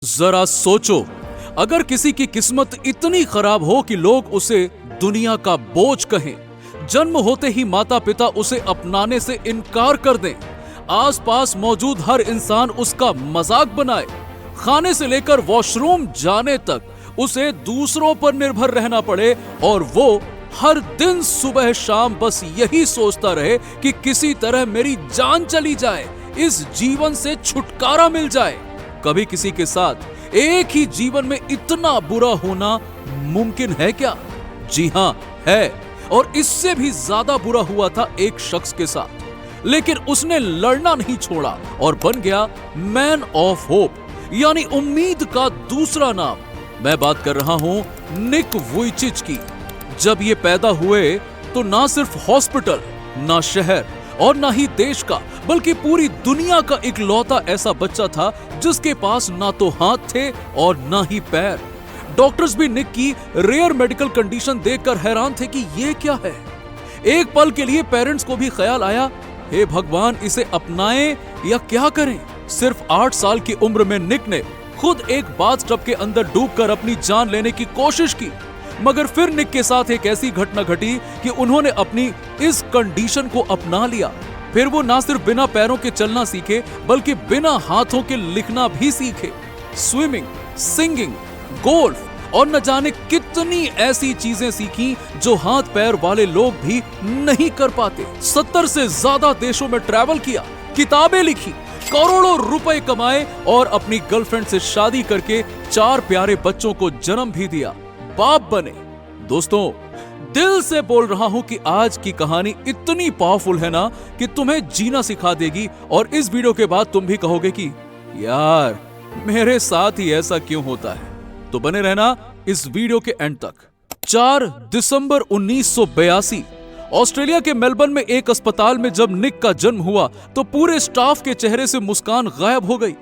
जरा सोचो, अगर किसी की किस्मत इतनी खराब हो कि लोग उसे दुनिया का बोझ कहें, जन्म होते ही माता पिता उसे अपनाने से इनकार कर दें, आसपास मौजूद हर इंसान उसका मजाक बनाए, खाने से लेकर वॉशरूम जाने तक उसे दूसरों पर निर्भर रहना पड़े और वो हर दिन सुबह शाम बस यही सोचता रहे कि किसी तरह मेरी जान चली जाए, इस जीवन से छुटकारा मिल जाए। कभी किसी के साथ एक ही जीवन में इतना बुरा होना मुमकिन है क्या? जी हां, है। और इससे भी ज्यादा बुरा हुआ था एक शख्स के साथ, लेकिन उसने लड़ना नहीं छोड़ा और बन गया मैन ऑफ होप, यानी उम्मीद का दूसरा नाम। मैं बात कर रहा हूं निक वुइचिच की। जब ये पैदा हुए तो ना सिर्फ हॉस्पिटल, ना शहर और ना ही देश का, बल्कि पूरी दुनिया का इकलौता ऐसा बच्चा था जिसके पास ना तो हाथ थे और ना ही पैर। डॉक्टर्स भी निक की रेयर मेडिकल कंडीशन देखकर हैरान थे कि ये क्या है। एक पल के लिए पेरेंट्स को भी ख्याल आया, हे भगवान, इसे अपनाएं या क्या करें। सिर्फ 8 साल की उम्र में निक ने खुद एक बाथटब के अंदर डूबकर अपनी जान लेने की कोशिश की। मगर फिर निक के साथ एक ऐसी घटना घटी कि उन्होंने अपनी इस कंडीशन को अपना लिया। फिर वो ना सिर्फ बिना पैरों के चलना सीखे, बल्कि बिना हाथों के लिखना भी सीखे। स्विमिंग, सिंगिंग, गोल्फ और न जाने कितनी ऐसी चीजें सीखी जो हाथ पैर वाले लोग भी नहीं कर पाते। 70 से ज्यादा देशों में ट्रैवल किया, किताबें लिखी, करोड़ों रुपए कमाए और अपनी गर्लफ्रेंड से शादी करके 4 प्यारे बच्चों को जन्म भी दिया, बाप बने। दोस्तों, दिल से बोल रहा हूं कि आज की कहानी इतनी पावरफुल है ना कि तुम्हें जीना सिखा देगी और इस वीडियो के बाद तुम भी कहोगे कि यार, मेरे साथ ही ऐसा क्यों होता है। तो बने रहना इस वीडियो के एंड तक। 4 दिसंबर 1982 ऑस्ट्रेलिया के मेलबर्न में एक अस्पताल में जब निक का जन्म हुआ तो पूरे स्टाफ के चेहरे से मुस्कान गायब हो गई।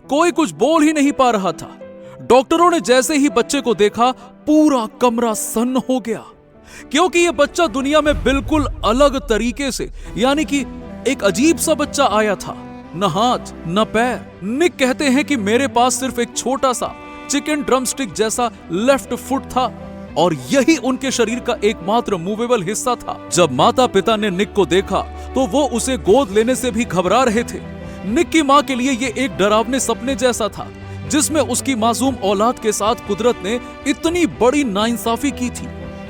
कोई कुछ बोल ही नहीं पा रहा था। डॉक्टरों ने जैसे ही बच्चे को देखा, पूरा कमरा सन्न हो गया, क्योंकि यह बच्चा दुनिया में बिल्कुल अलग तरीके से, यानी कि एक अजीब सा बच्चा आया था। न हाथ न पैर। निक कहते हैं कि मेरे पास सिर्फ एक छोटा सा चिकन ड्रमस्टिक जैसा लेफ्ट फुट था और यही उनके शरीर का एकमात्र मूवेबल हिस्सा था। जब माता पिता ने निक को देखा तो वो उसे गोद लेने से भी घबरा रहे थे। निक की मां के लिए ये एक डरावने सपने जैसा था, जिसमें उसकी मासूम औलाद के साथ कुदरत ने इतनी बड़ी नाइंसाफी की थी।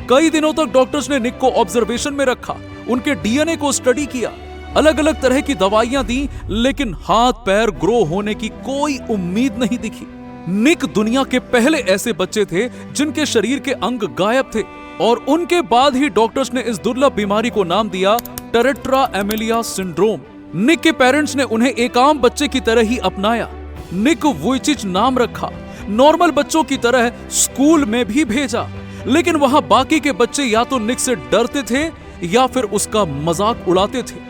कई दिनों तक डॉक्टर्स ने निक को ऑब्जर्वेशन में रखा, उनके डीएनए को स्टडी किया, अलग अलग तरह की दवाइयां दी, लेकिन हाथ पैर ग्रो होने की कोई उम्मीद नहीं दिखी। निक दुनिया के पहले ऐसे बच्चे थे जिनके शरीर के अंग गायब थे और उनके बाद ही डॉक्टर्स ने इस दुर्लभ बीमारी को नाम दिया टेरेट्रा एमिलिया सिंड्रोम। निक के पेरेंट्स ने उन्हें एक आम बच्चे की तरह ही अपनाया, निक वुइचिच नाम रखा, नॉर्मल बच्चों की तरह स्कूल में भी भेजा। लेकिन वहां बाकी के बच्चे या तो निक से डरते थे या फिर उसका मजाक उड़ाते थे,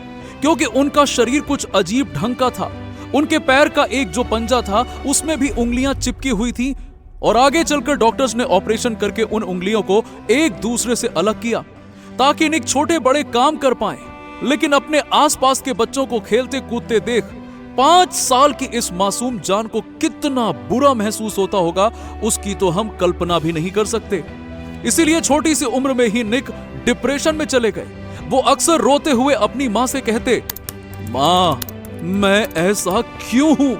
क्योंकि उनका शरीर कुछ अजीब ढंग का था। उनके पैर का एक जो पंजा था उसमें भी उंगलियां चिपकी हुई थी और आगे चलकर डॉक्टर्स ने ऑपरेशन करके उन उंगलियों को एक दूसरे से अलग किया ताकि निक छोटे बड़े काम कर पाए। लेकिन अपने आसपास के बच्चों को खेलते कूदते देख 5 साल की इस मासूम जान को कितना बुरा महसूस होता होगा, उसकी तो हम कल्पना भी नहीं कर सकते। इसीलिए छोटी सी उम्र में ही निक डिप्रेशन में चले गए। वो अक्सर रोते हुए अपनी मां से कहते, मां, मैं ऐसा क्यों हूं।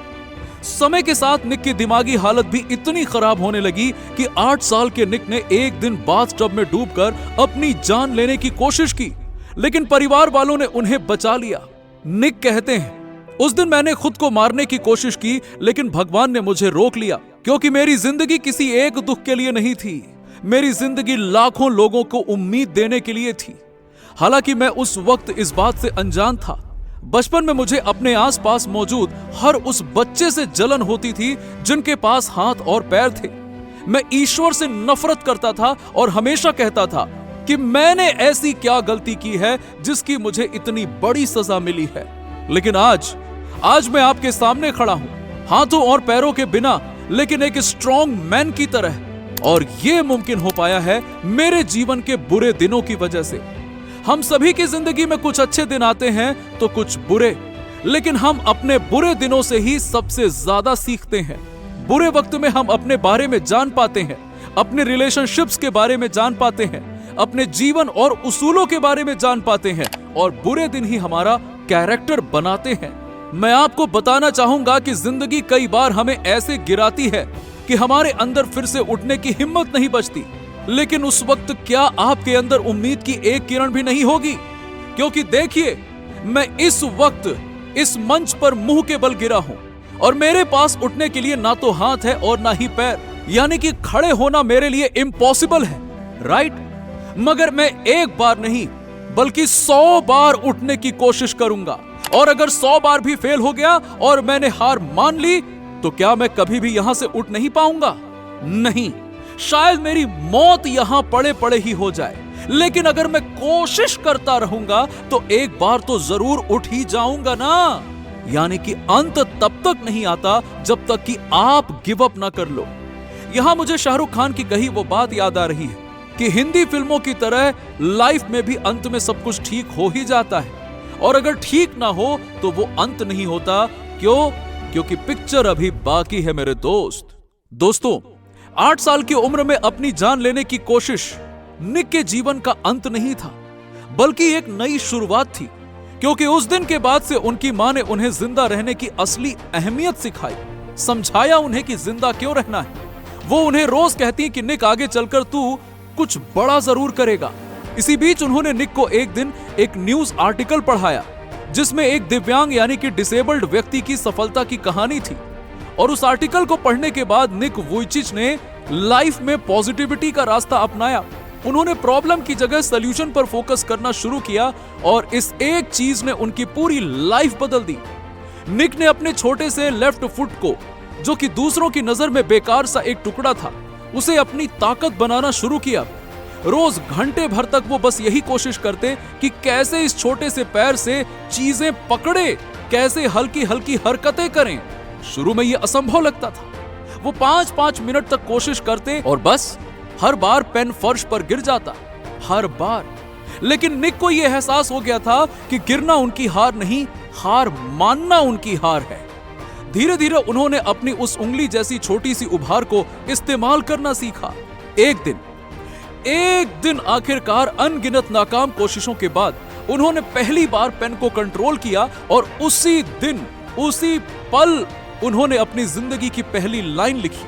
समय के साथ निक की दिमागी हालत भी इतनी खराब होने लगी कि 8 साल के निक ने एक दिन बाथटब में डूबकर अपनी जान लेने की कोशिश की, लेकिन परिवार वालों ने उन्हें बचा लिया। निक कहते हैं, उस दिन मैंने खुद को मारने की कोशिश की, लेकिन भगवान ने मुझे रोक लिया, क्योंकि मेरी जिंदगी किसी एक दुख के लिए नहीं थी। मेरी जिंदगी लाखों लोगों को उम्मीद देने के लिए थी। हालांकि मैं उस वक्त इस बात से अनजान था। बचपन में मुझे अपने आसपास मौजूद हर उस बच्चे से जलन होती थी जिनके पास हाथ और पैर थे। मैं ईश्वर से नफरत करता था और हमेशा कहता था कि मैंने ऐसी क्या गलती की है जिसकी मुझे इतनी बड़ी सजा मिली है। लेकिन आज मैं आपके सामने खड़ा हूं, हाथों और पैरों के बिना, लेकिन एक स्ट्रॉन्ग मैन की तरह। और यह मुमकिन हो पाया है मेरे जीवन के बुरे दिनों की वजह से। हम सभी की जिंदगी में कुछ अच्छे दिन आते हैं तो कुछ बुरे, लेकिन हम अपने बुरे दिनों से ही सबसे ज्यादा सीखते हैं। बुरे वक्त में हम अपने बारे में जान पाते हैं, अपने रिलेशनशिप्स के बारे में जान पाते हैं, अपने जीवन और उसूलों के बारे में जान पाते हैं, और बुरे दिन ही हमारा कैरेक्टर बनाते हैं। मैं आपको बताना चाहूंगा कि जिंदगी कई बार हमें ऐसे गिराती है कि हमारे अंदर फिर से उठने की हिम्मत नहीं बचती। लेकिन उस वक्त क्या आपके अंदर उम्मीद की एक किरण भी नहीं होगी? क्योंकि देखिए, मैं इस वक्त इस मंच पर मुंह के बल गिरा हूं और मेरे पास उठने के लिए ना तो हाथ है और ना ही पैर, यानी कि खड़े होना मेरे लिए इम्पॉसिबल है, राइट? मगर मैं एक बार नहीं बल्कि 100 बार उठने की कोशिश करूंगा, और अगर 100 बार भी फेल हो गया और मैंने हार मान ली तो क्या मैं कभी भी यहां से उठ नहीं पाऊंगा? नहीं, शायद मेरी मौत यहां पड़े पड़े ही हो जाए। लेकिन अगर मैं कोशिश करता रहूंगा तो एक बार तो जरूर उठ ही जाऊंगा ना। यानी कि अंत तब तक नहीं आता जब तक कि आप गिव अप ना कर लो। यहां मुझे शाहरुख खान की कही वो बात याद आ रही है कि हिंदी फिल्मों की तरह लाइफ में भी अंत में सब कुछ ठीक हो ही जाता है, और अगर ठीक ना हो तो वो अंत नहीं होता। क्यों? क्योंकि पिक्चर अभी बाकी है मेरे दोस्त। दोस्तों, 8 साल की उम्र में अपनी जान लेने की कोशिश निक के जीवन का अंत नहीं था, बल्कि एक नई शुरुआत थी। क्योंकि उस दिन के बाद से उनकी मां ने उन्हें जिंदा रहने की असली अहमियत सिखाई, समझाया उन्हें कि जिंदा क्यों रहना है। वो उन्हें रोज कहती कि निक, आगे चलकर तू कुछ बड़ा जरूर करेगा। इसी बीच उन्होंने निक को एक दिन एक न्यूज आर्टिकल पढ़ाया जिसमें एक दिव्यांग यानी कि डिसेबल्ड व्यक्ति की सफलता की कहानी थी। और उस आर्टिकल को पढ़ने के बाद निक वुइचिच ने लाइफ में पॉजिटिविटी का रास्ता अपनाया। उन्होंने प्रॉब्लम की जगह सॉल्यूशन पर फोकस करना शुरू किया, और इस एक चीज ने उनकी पूरी लाइफ बदल दी। निक ने अपने छोटे से लेफ्ट फुट को, जो कि दूसरों की नजर में बेकार सा एक टुकड़ा था, उसे अपनी ताकत बनाना शुरू किया। रोज घंटे भर तक वो बस यही कोशिश करते कि कैसे इस छोटे से पैर से चीजें पकड़े, कैसे हल्की हल्की हरकतें करें। शुरू में ये असंभव लगता था। वो 5-5 मिनट तक कोशिश करते और बस हर बार पेन फर्श पर गिर जाता, हर बार। लेकिन निक को यह एहसास हो गया था कि गिरना उनकी हार नहीं, हार मानना उनकी हार है। धीरे धीरे उन्होंने अपनी उस उंगली जैसी छोटी सी उभार को इस्तेमाल करना सीखा। एक दिन आखिरकार अनगिनत नाकाम कोशिशों के बाद उन्होंने पहली बार पेन को कंट्रोल किया, और उसी दिन उसी पल उन्होंने अपनी जिंदगी की पहली लाइन लिखी।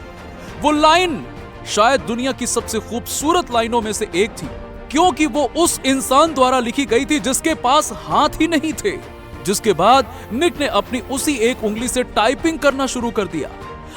वो लाइन शायद दुनिया की सबसे खूबसूरत लाइनों में से एक थी, क्योंकि वो उस इंसान द्वारा लिखी गई थी जिसके पास हाथ ही नहीं थे। जिसके बाद निक ने अपनी उसी एक उंगली से टाइपिंग करना शुरू कर दिया,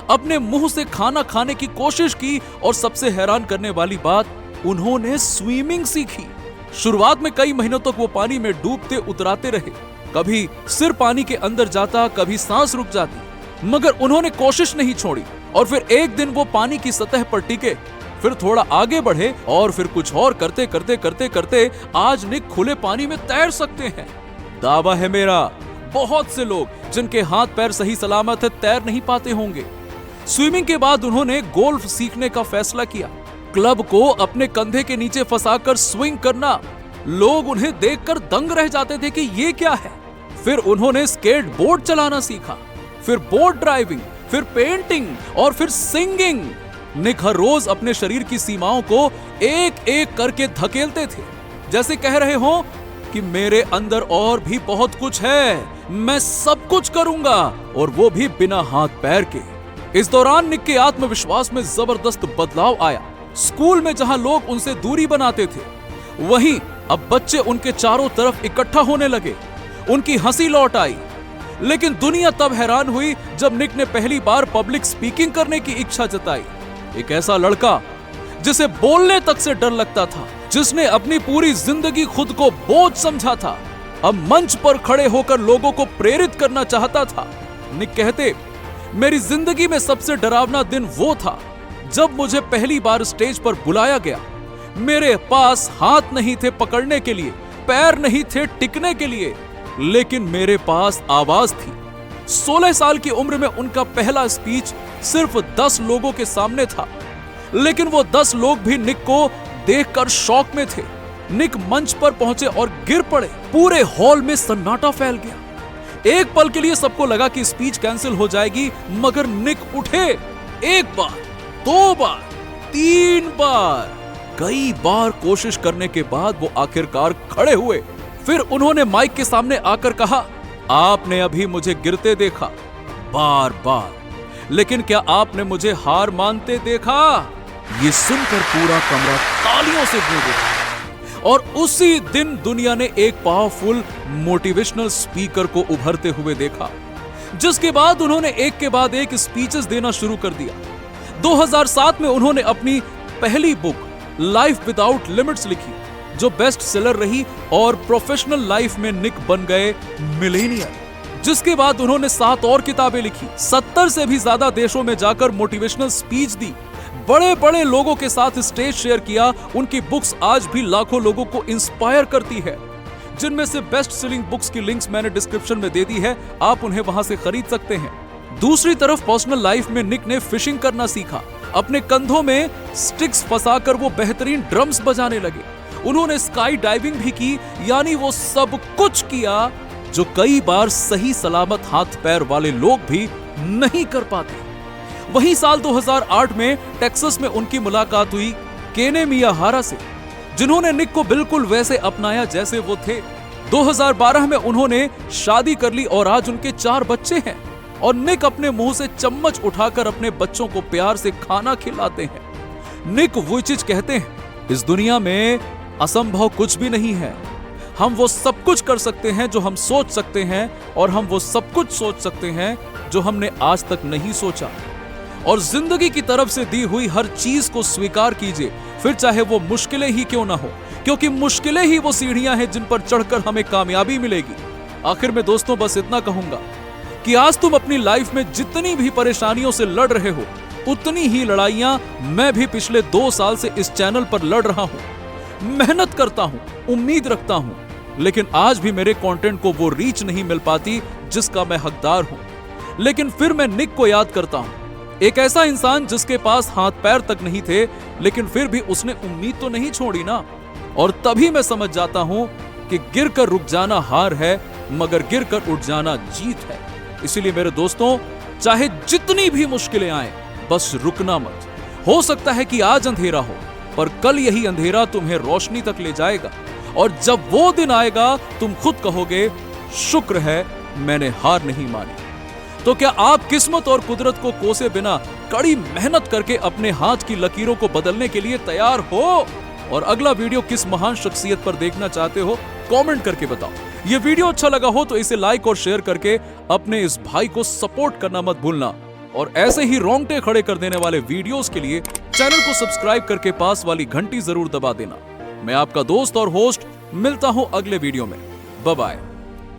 अपने मुंह से खाना खाने की कोशिश की, और सबसे हैरान करने वाली बात, उन्होंने स्विमिंग सीखी। शुरुआत में कई महीनों तक वो पानी में डूबते उतराते रहे। कभी सिर पानी के अंदर जाता, कभी सांस रुक जाती, मगर उन्होंने कोशिश नहीं छोड़ी। और फिर एक दिन वो पानी की सतह पर टिके, फिर थोड़ा आगे बढ़े, और फिर कुछ और करते करते करते करते आज निक खुले पानी में तैर सकते हैं। दावा है मेरा, बहुत से लोग जिनके हाथ पैर सही सलामत है तैर नहीं पाते होंगे। स्विमिंग के बाद उन्होंने गोल्फ सीखने का फैसला किया। क्लब को अपने कंधे के नीचे फंसाकर स्विंग करना, लोग उन्हें देखकर दंग रह जाते थे कि ये क्या है। फिर उन्होंने स्केट बोर्ड चलाना सीखा, फिर बोट ड्राइविंग, फिर पेंटिंग, और फिर सिंगिंग। निक हर रोज अपने शरीर की सीमाओं को एक एक करके धकेलते थे, जैसे कह रहे हो कि मेरे अंदर और भी बहुत कुछ है, मैं सब कुछ करूंगा, और वो भी बिना हाथ पैर के। इस दौरान निक के आत्मविश्वास में जबरदस्त बदलाव आया। स्कूल में जहां लोग उनसे दूरी बनाते थे, वहीं अब बच्चे उनके चारों तरफ इकट्ठा होने लगे। उनकी हंसी लौट आई। लेकिन दुनिया तब हैरान हुई जब निक ने पहली बार पब्लिक स्पीकिंग करने की इच्छा जताई। एक ऐसा लड़का जिसे बोलने तक से डर लगता था, जिसने अपनी पूरी जिंदगी खुद को बोझ समझा था, अब मंच पर खड़े होकर लोगों को प्रेरित करना चाहता था। निक कहते, मेरी जिंदगी में सबसे डरावना दिन वो था जब मुझे पहली बार स्टेज पर बुलाया गया। मेरे पास हाथ नहीं थे पकड़ने के लिए, पैर नहीं थे टिकने के लिए, लेकिन मेरे पास आवाज थी। 16 साल की उम्र में उनका पहला स्पीच सिर्फ 10 लोगों के सामने था, लेकिन वो 10 लोग भी निक को देखकर शॉक में थे। निक मंच पर पहुंचे और गिर पड़े। पूरे हॉल में सन्नाटा फैल गया। एक पल के लिए सबको लगा कि स्पीच कैंसिल हो जाएगी, मगर निक उठे एक बार, 2 बार, 3 बार, कई बार कोशिश करने के बाद वो आखिरकार खड़े हुए। फिर उन्होंने माइक के सामने आकर कहा, आपने अभी मुझे गिरते देखा बार बार, लेकिन क्या आपने मुझे हार मानते देखा? ये सुनकर पूरा कमरा तालियों से गूंज उठा। और उसी दिन दुनिया ने एक पावरफुल मोटिवेशनल स्पीकर को उभरते हुए देखा, जिसके बाद उन्होंने एक के बाद एक स्पीचेस देना शुरू कर दिया। 2007 में उन्होंने अपनी पहली बुक लाइफ विदाउट लिमिट्स लिखी, जो बेस्ट सेलर रही और प्रोफेशनल लाइफ में निक बन गए मिलेनियर। जिसके बाद उन्होंने 7 और किताबें लिखी, 70 से भी ज्यादा देशों में जाकर मोटिवेशनल स्पीच दी, बड़े बड़े लोगों के साथ स्टेज शेयर किया। उनकी बुक्स आज भी लाखों लोगों को इंस्पायर करती है, जिनमें से बेस्ट सेलिंग बुक्स की लिंक्स मैंने डिस्क्रिप्शन में दे दी है, आप उन्हें वहां से खरीद सकते हैं। दूसरी तरफ पर्सनल लाइफ में निक ने फिशिंग करना सीखा। अपने कंधों में स्टिक्स फंसाकर वो बेहतरीन ड्रम्स बजाने लगे। उन्होंने स्काई डाइविंग भी की, यानी वो सब कुछ किया जो कई बार सही सलामत हाथ पैर वाले लोग भी नहीं कर पाते। वहीं साल 2008 में टेक्सास में उनकी मुलाकात हुई केने मियाहारा से, जिन्होंने निक को बिल्कुल वैसे अपनाया जैसे वो थे। 2012 में उन्होंने शादी कर ली और आज उनके 4 बच्चे हैं और निक अपने मुंह से चम्मच उठाकर अपने बच्चों को प्यार से खाना खिलाते हैं। निक वुइचिच कहते हैं, इस दुनिया में असंभव कुछ भी नहीं है। हम वो सब कुछ कर सकते हैं जो हम सोच सकते हैं, और हम वो सब कुछ सोच सकते हैं जो हमने आज तक नहीं सोचा। और जिंदगी की तरफ से दी हुई हर चीज को स्वीकार कीजिए, फिर चाहे वो मुश्किलें ही क्यों ना हो, क्योंकि मुश्किलें ही वो सीढ़ियां हैं जिन पर चढ़कर हमें कामयाबी मिलेगी। आखिर में दोस्तों बस इतना कहूंगा कि आज तुम अपनी लाइफ में जितनी भी परेशानियों से लड़ रहे हो, उतनी ही लड़ाइयां मैं भी पिछले 2 साल से इस चैनल पर लड़ रहा हूं। मेहनत करता हूं, उम्मीद रखता हूं, लेकिन आज भी मेरे कंटेंट को वो रीच नहीं मिल पाती जिसका मैं हकदार हूं। लेकिन फिर मैं निक को याद करता हूं, एक ऐसा इंसान जिसके पास हाथ पैर तक नहीं थे, लेकिन फिर भी उसने उम्मीद तो नहीं छोड़ी ना। और तभी मैं समझ जाता हूं कि गिरकर रुक जाना हार है, मगर गिरकर उठ जाना जीत है। इसीलिए मेरे दोस्तों, चाहे जितनी भी मुश्किलें आए, बस रुकना मत। हो सकता है कि आज अंधेरा हो, पर कल यही अंधेरा तुम्हें रोशनी तक ले जाएगा। और जब वो दिन आएगा, तुम खुद कहोगे, शुक्र है मैंने हार नहीं मानी। तो क्या आप किस्मत और कुदरत को कोसे बिना कड़ी मेहनत करके अपने हाथ की लकीरों को बदलने के लिए तैयार हो? और अगला वीडियो किस महान शख्सियत पर देखना चाहते हो, कमेंट करके बताओ। ये वीडियो अच्छा लगा हो तो इसे लाइक और शेयर करके अपने इस भाई को सपोर्ट करना मत भूलना। और ऐसे ही रोंगटे खड़े कर देने वाले वीडियोस के लिए चैनल को सब्सक्राइब करके पास वाली घंटी जरूर दबा देना। मैं आपका दोस्त और होस्ट मिलता हूं अगले वीडियो में। Bye bye.